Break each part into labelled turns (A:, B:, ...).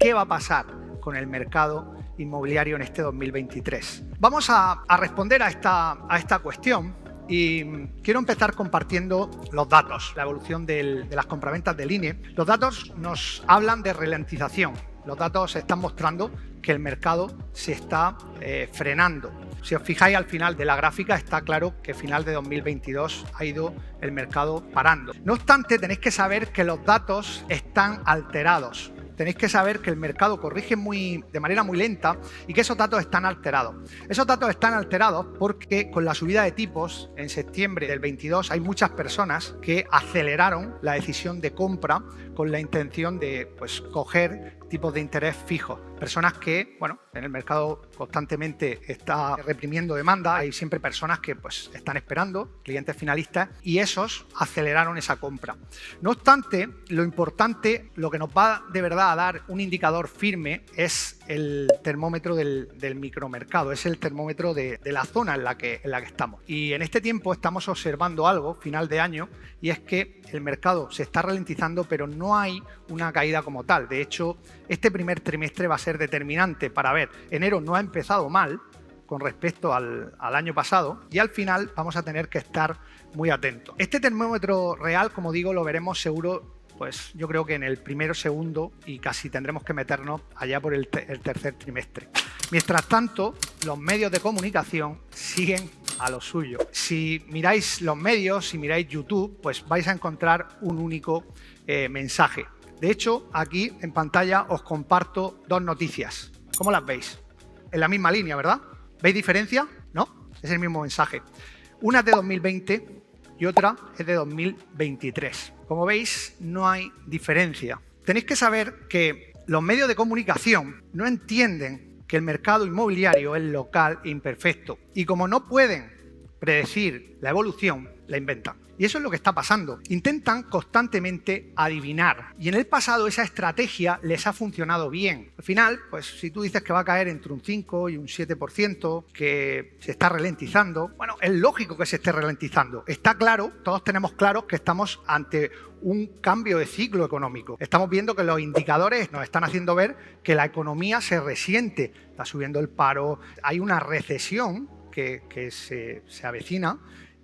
A: qué va a pasar con el mercado inmobiliario en este 2023. Vamos a responder a esta cuestión y quiero empezar compartiendo los datos, la evolución de las compraventas del INE. Los datos nos hablan de ralentización. Los datos están mostrando que el mercado se está frenando. Si os fijáis al final de la gráfica, está claro que final de 2022 ha ido el mercado parando. No obstante, tenéis que saber que los datos están alterados. Tenéis que saber que el mercado corrige de manera muy lenta y que esos datos están alterados. Esos datos están alterados porque con la subida de tipos en septiembre del 22 hay muchas personas que aceleraron la decisión de compra con la intención de coger tipos de interés fijos. Personas que, en el mercado constantemente está reprimiendo demanda, hay siempre personas que están esperando, clientes finalistas, y esos aceleraron esa compra. No obstante, lo importante, lo que nos va de verdad a dar un indicador firme es el termómetro del micromercado, es el termómetro de la zona en la que estamos. Y en este tiempo estamos observando algo, final de año, y es que el mercado se está ralentizando, pero no hay una caída como tal. De hecho, este primer trimestre va a ser determinante para ver. Enero no ha empezado mal con respecto al año pasado y al final vamos a tener que estar muy atentos. Este termómetro real, como digo, lo veremos seguro, yo creo que en el primero, segundo y casi tendremos que meternos allá por el tercer trimestre. Mientras tanto, los medios de comunicación siguen a lo suyo. Si miráis los medios, si miráis YouTube, vais a encontrar un único mensaje. De hecho, aquí en pantalla os comparto dos noticias. ¿Cómo las veis? En la misma línea, ¿verdad? ¿Veis diferencia? ¿No? Es el mismo mensaje. Una es de 2020 y otra es de 2023. Como veis, no hay diferencia. Tenéis que saber que los medios de comunicación no entienden que el mercado inmobiliario es local e imperfecto. Y como no pueden predecir la evolución, la inventan. Y eso es lo que está pasando. Intentan constantemente adivinar. Y en el pasado esa estrategia les ha funcionado bien. Al final, si tú dices que va a caer entre un 5 y un 7%, que se está ralentizando, es lógico que se esté ralentizando. Está claro, todos tenemos claro que estamos ante un cambio de ciclo económico. Estamos viendo que los indicadores nos están haciendo ver que la economía se resiente. Está subiendo el paro, hay una recesión que se avecina.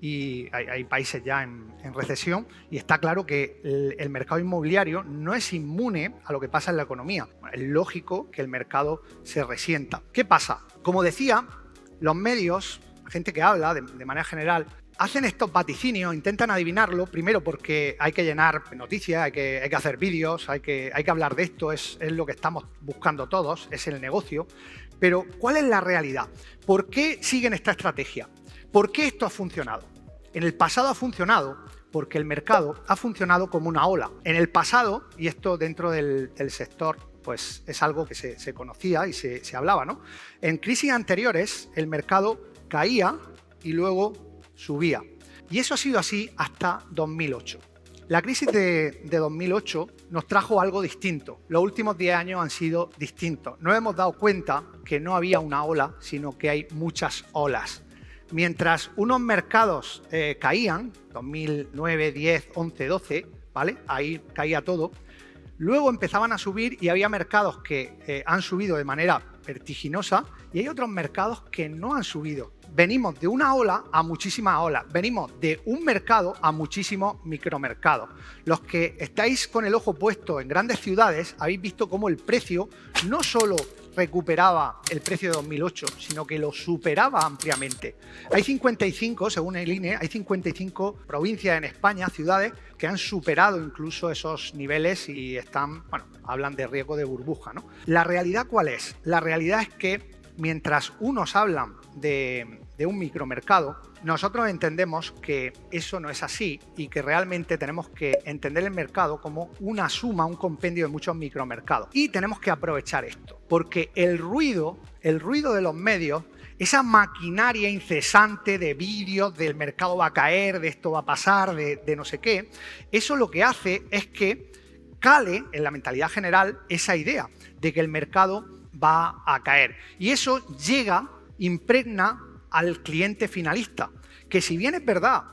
A: Y hay países ya en recesión y está claro que el mercado inmobiliario no es inmune a lo que pasa en la economía. Es lógico que el mercado se resienta. ¿Qué pasa? Como decía, los medios, gente que habla de manera general, hacen estos vaticinios, intentan adivinarlo, primero porque hay que llenar noticias, hay que hacer vídeos, hay que hablar de esto, es lo que estamos buscando todos, es el negocio. Pero, ¿cuál es la realidad? ¿Por qué siguen esta estrategia? ¿Por qué esto ha funcionado? En el pasado ha funcionado porque el mercado ha funcionado como una ola. En el pasado, y esto dentro del sector, es algo que se conocía y se hablaba, ¿no? En crisis anteriores, el mercado caía y luego subía. Y eso ha sido así hasta 2008. La crisis de 2008 nos trajo algo distinto. Los últimos 10 años han sido distintos. Nos hemos dado cuenta que no había una ola, sino que hay muchas olas. Mientras unos mercados caían, 2009, 10, 11, 12, ¿vale? Ahí caía todo. Luego empezaban a subir y había mercados que han subido de manera vertiginosa y hay otros mercados que no han subido. Venimos de una ola a muchísimas olas. Venimos de un mercado a muchísimos micromercados. Los que estáis con el ojo puesto en grandes ciudades habéis visto cómo el precio no solo recuperaba el precio de 2008, sino que lo superaba ampliamente. Hay 55, según el INE, hay 55 provincias en España, ciudades, que han superado incluso esos niveles y están, hablan de riesgo de burbuja, ¿no? ¿La realidad cuál es? La realidad es que mientras unos hablan de un micromercado, nosotros entendemos que eso no es así y que realmente tenemos que entender el mercado como una suma, un compendio de muchos micromercados. Y tenemos que aprovechar esto, porque el ruido de los medios, esa maquinaria incesante de vídeos, del mercado va a caer, de esto va a pasar, de no sé qué, eso lo que hace es que cale en la mentalidad general esa idea de que el mercado va a caer. Y eso impregna al cliente finalista, que si bien es verdad,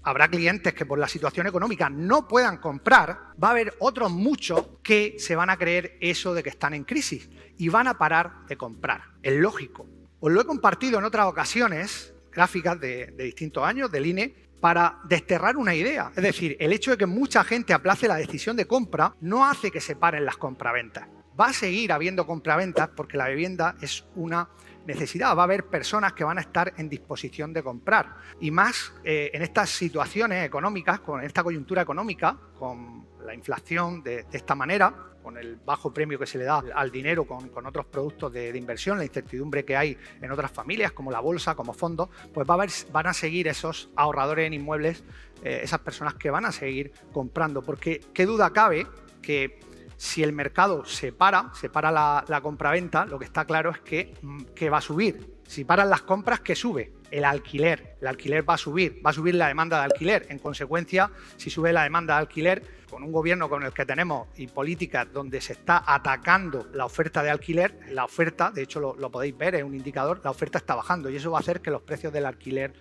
A: habrá clientes que por la situación económica no puedan comprar, va a haber otros muchos que se van a creer eso de que están en crisis y van a parar de comprar. Es lógico. Os lo he compartido en otras ocasiones, gráficas de distintos años del INE, para desterrar una idea. Es decir, el hecho de que mucha gente aplace la decisión de compra no hace que se paren las compraventas. Va a seguir habiendo compraventas porque la vivienda es una necesidad. Va a haber personas que van a estar en disposición de comprar. Y más en estas situaciones económicas, con esta coyuntura económica, con la inflación de esta manera, con el bajo premio que se le da al dinero con otros productos de inversión, la incertidumbre que hay en otras familias, como la bolsa, como fondos, pues van a seguir esos ahorradores en inmuebles, esas personas que van a seguir comprando. Porque qué duda cabe que si el mercado se para la compraventa, lo que está claro es que va a subir. Si paran las compras, ¿qué sube? El alquiler. El alquiler va a subir la demanda de alquiler. En consecuencia, si sube la demanda de alquiler, con un gobierno con el que tenemos y políticas donde se está atacando la oferta de alquiler, la oferta, de hecho lo podéis ver, es un indicador, la oferta está bajando y eso va a hacer que los precios del alquiler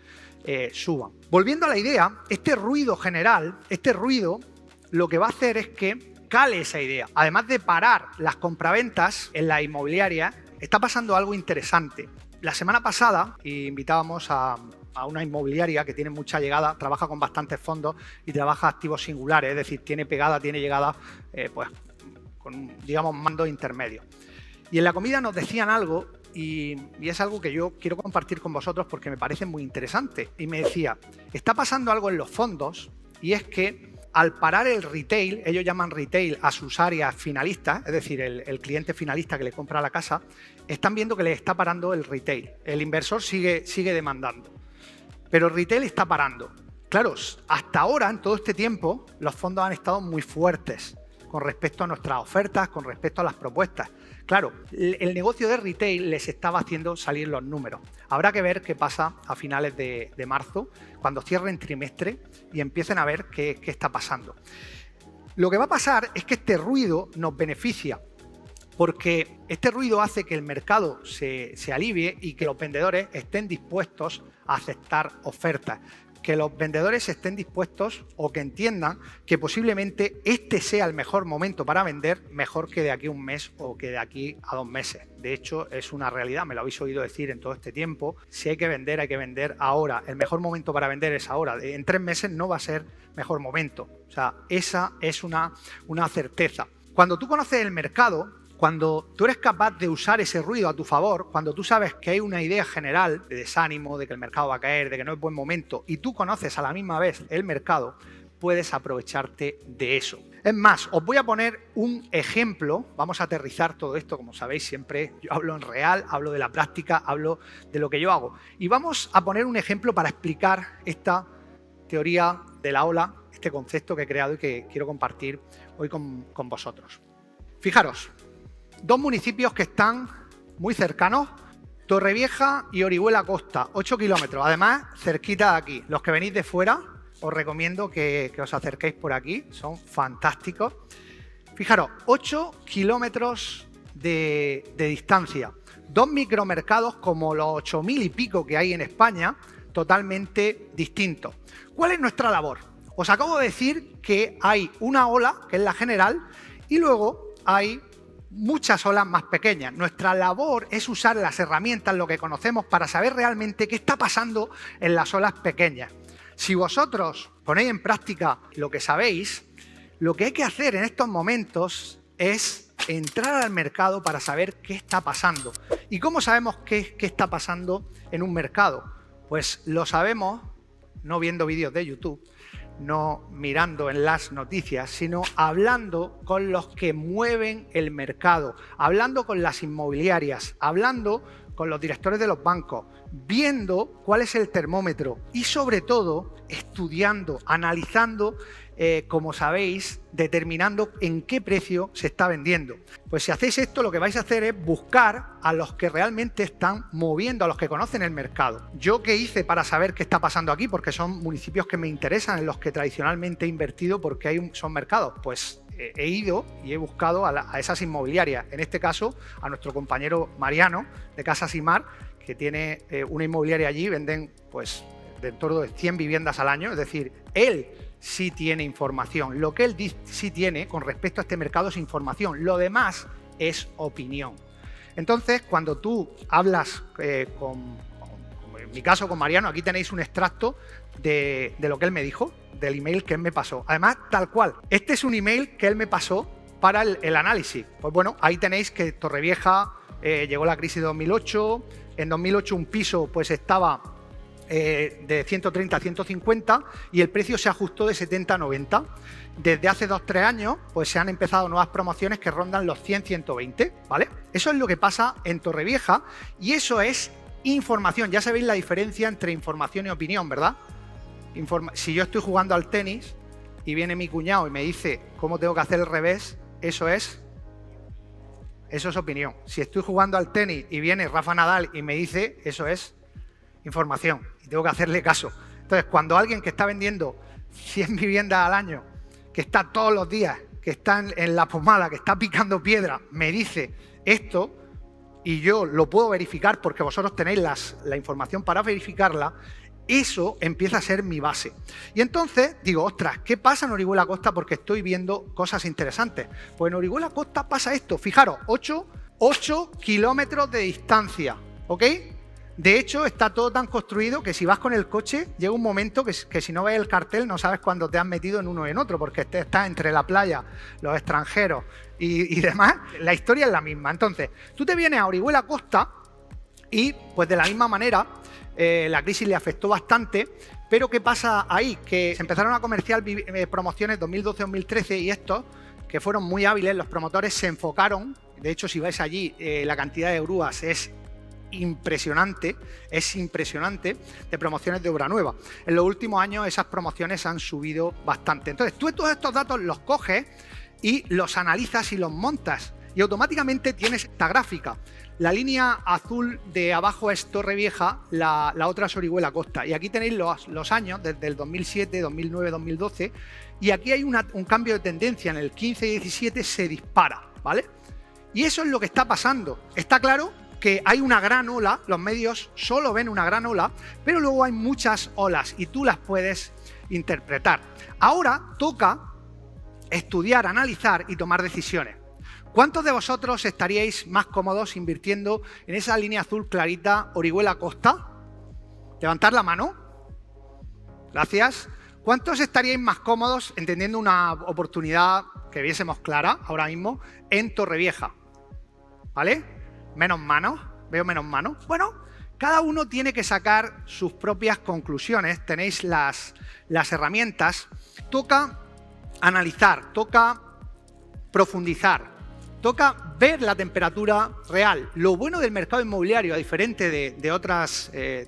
A: suban. Volviendo a la idea, este ruido general, lo que va a hacer es que cale esa idea. Además de parar las compraventas en la inmobiliaria, está pasando algo interesante. La semana pasada invitábamos a una inmobiliaria que tiene mucha llegada, trabaja con bastantes fondos y trabaja activos singulares, es decir, tiene llegada pues con, digamos, mandos intermedios. Y en la comida nos decían algo y es algo que yo quiero compartir con vosotros porque me parece muy interesante. Y me decía, está pasando algo en los fondos y es que al parar el retail, ellos llaman retail a sus áreas finalistas, es decir, el cliente finalista que le compra la casa, están viendo que le está parando el retail. El inversor sigue demandando, pero el retail está parando. Claro, hasta ahora, en todo este tiempo, los fondos han estado muy fuertes con respecto a nuestras ofertas, con respecto a las propuestas. Claro, el negocio de retail les estaba haciendo salir los números. Habrá que ver qué pasa a finales de marzo, cuando cierren trimestre y empiecen a ver qué está pasando. Lo que va a pasar es que este ruido nos beneficia, porque este ruido hace que el mercado se alivie y que los vendedores estén dispuestos a aceptar ofertas. Que los vendedores estén dispuestos o que entiendan que posiblemente este sea el mejor momento para vender, mejor que de aquí a un mes o que de aquí a 2 meses. De hecho, es una realidad, me lo habéis oído decir en todo este tiempo. Si hay que vender ahora. El mejor momento para vender es ahora. En 3 meses no va a ser mejor momento. O sea, esa es una certeza. Cuando tú conoces el mercado, cuando tú eres capaz de usar ese ruido a tu favor, cuando tú sabes que hay una idea general de desánimo, de que el mercado va a caer, de que no es buen momento, y tú conoces a la misma vez el mercado, puedes aprovecharte de eso. Es más, os voy a poner un ejemplo, vamos a aterrizar todo esto, como sabéis siempre yo hablo en real, hablo de la práctica, hablo de lo que yo hago. Y vamos a poner un ejemplo para explicar esta teoría de la ola, este concepto que he creado y que quiero compartir hoy con vosotros. Fijaros. 2 municipios que están muy cercanos, Torrevieja y Orihuela Costa, 8 kilómetros, además cerquita de aquí. Los que venís de fuera, os recomiendo que os acerquéis por aquí, son fantásticos. Fijaros, 8 kilómetros de distancia, 2 micromercados como los 8.000 y pico que hay en España, totalmente distintos. ¿Cuál es nuestra labor? Os acabo de decir que hay una ola, que es la general, y luego hay muchas olas más pequeñas. Nuestra labor es usar las herramientas, lo que conocemos, para saber realmente qué está pasando en las olas pequeñas. Si vosotros ponéis en práctica lo que sabéis, lo que hay que hacer en estos momentos es entrar al mercado para saber qué está pasando. ¿Y cómo sabemos qué está pasando en un mercado? Pues lo sabemos no viendo vídeos de YouTube, no mirando en las noticias, sino hablando con los que mueven el mercado, hablando con las inmobiliarias, hablando con los directores de los bancos, viendo cuál es el termómetro y sobre todo estudiando, analizando, como sabéis, determinando en qué precio se está vendiendo. Pues si hacéis esto, lo que vais a hacer es buscar a los que realmente están moviendo, a los que conocen el mercado. ¿Yo qué hice para saber qué está pasando aquí? Porque son municipios que me interesan, en los que tradicionalmente he invertido porque son mercados. Pues he ido y he buscado a esas inmobiliarias, en este caso a nuestro compañero Mariano de Casas y Mar, que tiene una inmobiliaria allí, venden pues de en torno de 100 viviendas al año, es decir, él sí tiene información. Lo que él sí tiene con respecto a este mercado es información, lo demás es opinión. Entonces, cuando tú hablas en mi caso con Mariano, aquí tenéis un extracto de lo que él me dijo, del email que él me pasó. Además, tal cual, este es un email que él me pasó para el análisis. Pues bueno, ahí tenéis que Torrevieja llegó la crisis de 2008, en 2008 un piso pues estaba de 130 a 150 y el precio se ajustó de 70 a 90. Desde hace 2-3 años pues se han empezado nuevas promociones que rondan los 100-120, ¿vale? Eso es lo que pasa en Torrevieja y eso es información. Ya sabéis la diferencia entre información y opinión, ¿verdad? Si yo estoy jugando al tenis y viene mi cuñado y me dice cómo tengo que hacer el revés, eso es opinión. Si estoy jugando al tenis y viene Rafa Nadal y me dice, eso es información y tengo que hacerle caso. Entonces, cuando alguien que está vendiendo 100 viviendas al año, que está todos los días, que está en la pomada, que está picando piedra, me dice esto y yo lo puedo verificar porque vosotros tenéis la información para verificarla, eso empieza a ser mi base. Y entonces digo, ostras, ¿qué pasa en Orihuela Costa? Porque estoy viendo cosas interesantes. Pues en Orihuela Costa pasa esto. Fijaros, 8 kilómetros de distancia, ¿ok? De hecho, está todo tan construido que si vas con el coche, llega un momento que si no ves el cartel no sabes cuándo te has metido en uno o en otro, porque está entre la playa, los extranjeros y demás. La historia es la misma. Entonces, tú te vienes a Orihuela Costa y, pues de la misma manera, la crisis le afectó bastante, pero ¿qué pasa ahí? Que se empezaron a comerciar promociones 2012-2013 y estos, que fueron muy hábiles, los promotores se enfocaron. De hecho, si vais allí, la cantidad de grúas es impresionante, de promociones de obra nueva. En los últimos años esas promociones han subido bastante. Entonces, tú todos estos datos los coges y los analizas y los montas y automáticamente tienes esta gráfica. La línea azul de abajo es Torrevieja, la otra es Orihuela Costa. Y aquí tenéis los años, desde el 2007, 2009, 2012. Y aquí hay un cambio de tendencia. En el 15 y 17 se dispara, ¿vale? Y eso es lo que está pasando. Está claro que hay una gran ola, los medios solo ven una gran ola, pero luego hay muchas olas y tú las puedes interpretar. Ahora toca estudiar, analizar y tomar decisiones. ¿Cuántos de vosotros estaríais más cómodos invirtiendo en esa línea azul clarita Orihuela Costa? Levantar la mano. Gracias. ¿Cuántos estaríais más cómodos entendiendo una oportunidad que viésemos clara ahora mismo en Torrevieja? ¿Vale? Menos manos. Veo menos manos. Bueno, cada uno tiene que sacar sus propias conclusiones. Tenéis las herramientas. Toca analizar, toca profundizar. Toca ver la temperatura real. Lo bueno del mercado inmobiliario, a diferente de otras, de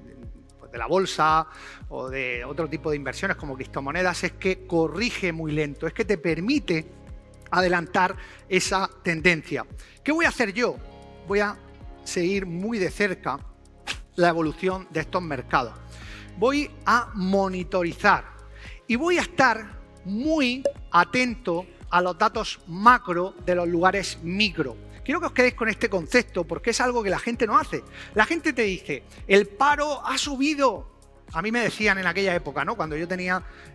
A: la bolsa o de otro tipo de inversiones como criptomonedas, es que corrige muy lento, es que te permite adelantar esa tendencia. ¿Qué voy a hacer yo? Voy a seguir muy de cerca la evolución de estos mercados. Voy a monitorizar y voy a estar muy atento a los datos macro de los lugares micro. Quiero que os quedéis con este concepto porque es algo que la gente no hace. La gente te dice, el paro ha subido. A mí me decían en aquella época, ¿no? Cuando yo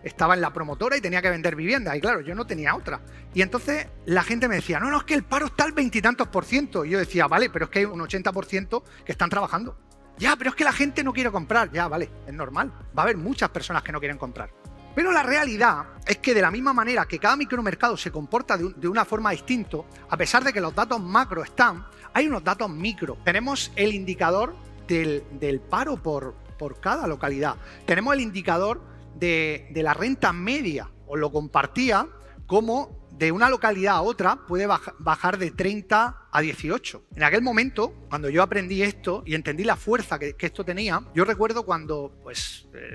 A: estaba en la promotora y tenía que vender viviendas. Y claro, yo no tenía otra. Y entonces la gente me decía, no, es que el paro está al 20 y tantos %. Y yo decía, vale, pero es que hay un 80% que están trabajando. Ya, pero es que la gente no quiere comprar. Ya, vale, es normal. Va a haber muchas personas que no quieren comprar. Pero la realidad es que de la misma manera que cada micromercado se comporta de una forma distinta, a pesar de que los datos macro están, hay unos datos micro. Tenemos el indicador del paro por cada localidad. Tenemos el indicador de la renta media. Os lo compartía como de una localidad a otra puede bajar de 30 a 18. En aquel momento, cuando yo aprendí esto y entendí la fuerza que esto tenía, yo recuerdo cuando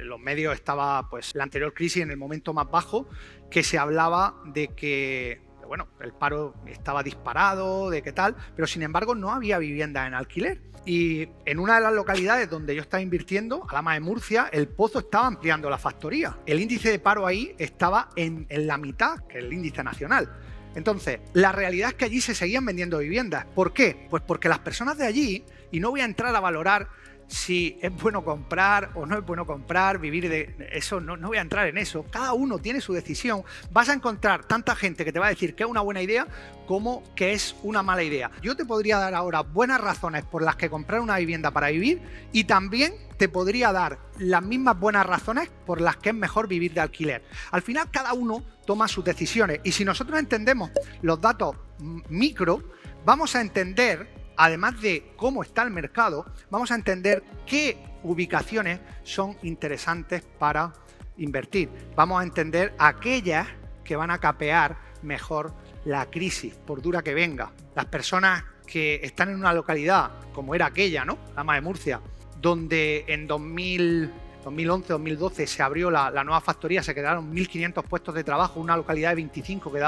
A: los medios estaba la anterior crisis en el momento más bajo, que se hablaba de que bueno, el paro estaba disparado, de qué tal, pero sin embargo no había vivienda en alquiler. Y en una de las localidades donde yo estaba invirtiendo, Alhama de Murcia, el Pozo estaba ampliando la factoría. El índice de paro ahí estaba en la mitad que el índice nacional. Entonces, la realidad es que allí se seguían vendiendo viviendas. ¿Por qué? Pues porque las personas de allí, y no voy a entrar a valorar si es bueno comprar o no es bueno comprar, vivir de eso, no voy a entrar en eso. Cada uno tiene su decisión. Vas a encontrar tanta gente que te va a decir que es una buena idea como que es una mala idea. Yo te podría dar ahora buenas razones por las que comprar una vivienda para vivir y también te podría dar las mismas buenas razones por las que es mejor vivir de alquiler. Al final cada uno toma sus decisiones y si nosotros entendemos los datos micro, vamos a entender, además de cómo está el mercado, vamos a entender qué ubicaciones son interesantes para invertir. Vamos a entender aquellas que van a capear mejor la crisis, por dura que venga. Las personas que están en una localidad, como era aquella, ¿no? La de Murcia, donde en 2011-2012 se abrió la nueva factoría, se quedaron 1.500 puestos de trabajo, una localidad de 25 que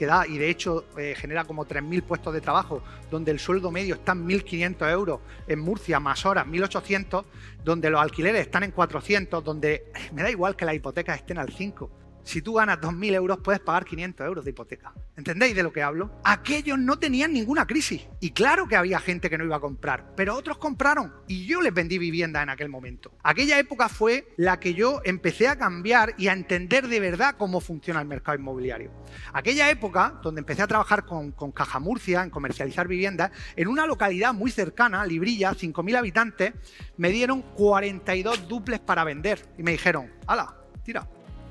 A: da y de hecho genera como 3.000 puestos de trabajo, donde el sueldo medio está en 1.500 euros, en Murcia más horas 1.800, donde los alquileres están en 400, donde me da igual que las hipotecas estén al 5. Si tú ganas 2.000 euros, puedes pagar 500 euros de hipoteca. ¿Entendéis de lo que hablo? Aquellos no tenían ninguna crisis. Y claro que había gente que no iba a comprar, pero otros compraron. Y yo les vendí vivienda en aquel momento. Aquella época fue la que yo empecé a cambiar y a entender de verdad cómo funciona el mercado inmobiliario. Aquella época, donde empecé a trabajar con Caja Murcia, en comercializar viviendas, en una localidad muy cercana, Librilla, 5.000 habitantes, me dieron 42 dúplex para vender. Y me dijeron, hala, tira.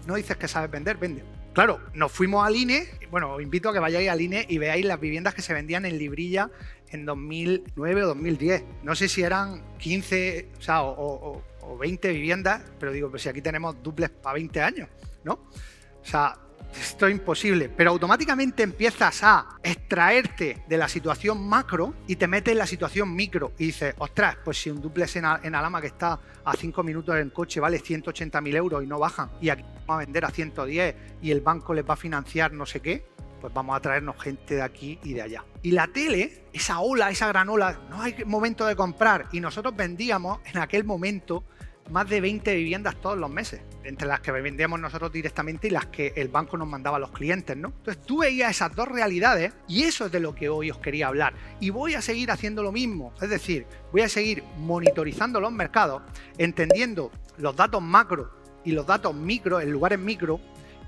A: No dices que sabes vender, vende. Claro, nos fuimos al INE. Bueno, os invito a que vayáis al INE y veáis las viviendas que se vendían en Librilla en 2009 o 2010. No sé si eran 15 o 20 viviendas, pero digo, pues si aquí tenemos dúplex para 20 años, ¿no? O sea, esto es imposible, pero automáticamente empiezas a extraerte de la situación macro y te metes en la situación micro y dices, ostras, pues si un dúplex en Alhama que está a 5 minutos en coche vale 180.000 euros y no bajan y aquí vamos a vender a 110 y el banco les va a financiar no sé qué, pues vamos a traernos gente de aquí y de allá. Y la tele, esa ola, esa gran ola, no hay momento de comprar y nosotros vendíamos en aquel momento más de 20 viviendas todos los meses, entre las que vendíamos nosotros directamente y las que el banco nos mandaba a los clientes, ¿no? Entonces tú veías esas dos realidades y eso es de lo que hoy os quería hablar. Y voy a seguir haciendo lo mismo, es decir, voy a seguir monitorizando los mercados, entendiendo los datos macro y los datos micro en lugares micro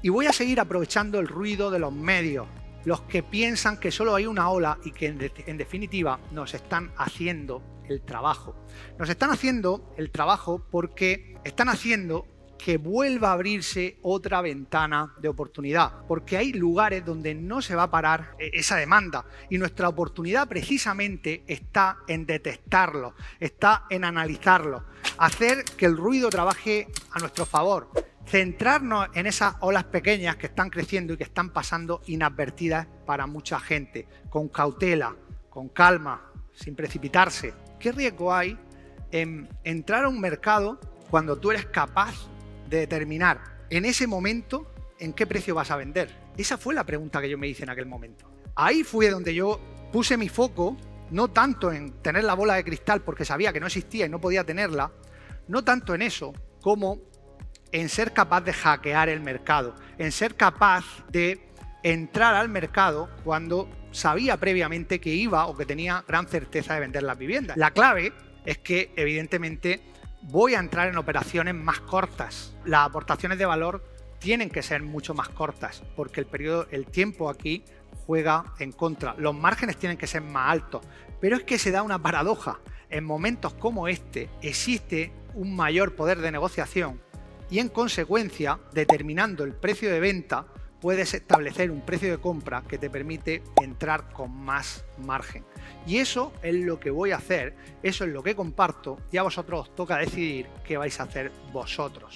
A: y voy a seguir aprovechando el ruido de los medios, los que piensan que solo hay una ola y que en definitiva nos están haciendo el trabajo. Nos están haciendo el trabajo porque están haciendo que vuelva a abrirse otra ventana de oportunidad, porque hay lugares donde no se va a parar esa demanda y nuestra oportunidad precisamente está en detectarlo, está en analizarlo, hacer que el ruido trabaje a nuestro favor, centrarnos en esas olas pequeñas que están creciendo y que están pasando inadvertidas para mucha gente, con cautela, con calma, sin precipitarse. ¿Qué riesgo hay en entrar a un mercado cuando tú eres capaz de determinar en ese momento en qué precio vas a vender? Esa fue la pregunta que yo me hice en aquel momento. Ahí fue donde yo puse mi foco, no tanto en tener la bola de cristal porque sabía que no existía y no podía tenerla, no tanto en eso como en ser capaz de hackear el mercado, en ser capaz de entrar al mercado cuando sabía previamente que iba o que tenía gran certeza de vender las viviendas. La clave es que evidentemente voy a entrar en operaciones más cortas. Las aportaciones de valor tienen que ser mucho más cortas porque el tiempo aquí juega en contra. Los márgenes tienen que ser más altos, pero es que se da una paradoja. En momentos como este existe un mayor poder de negociación y en consecuencia, determinando el precio de venta, puedes establecer un precio de compra que te permite entrar con más margen. Y eso es lo que voy a hacer, eso es lo que comparto y a vosotros os toca decidir qué vais a hacer vosotros.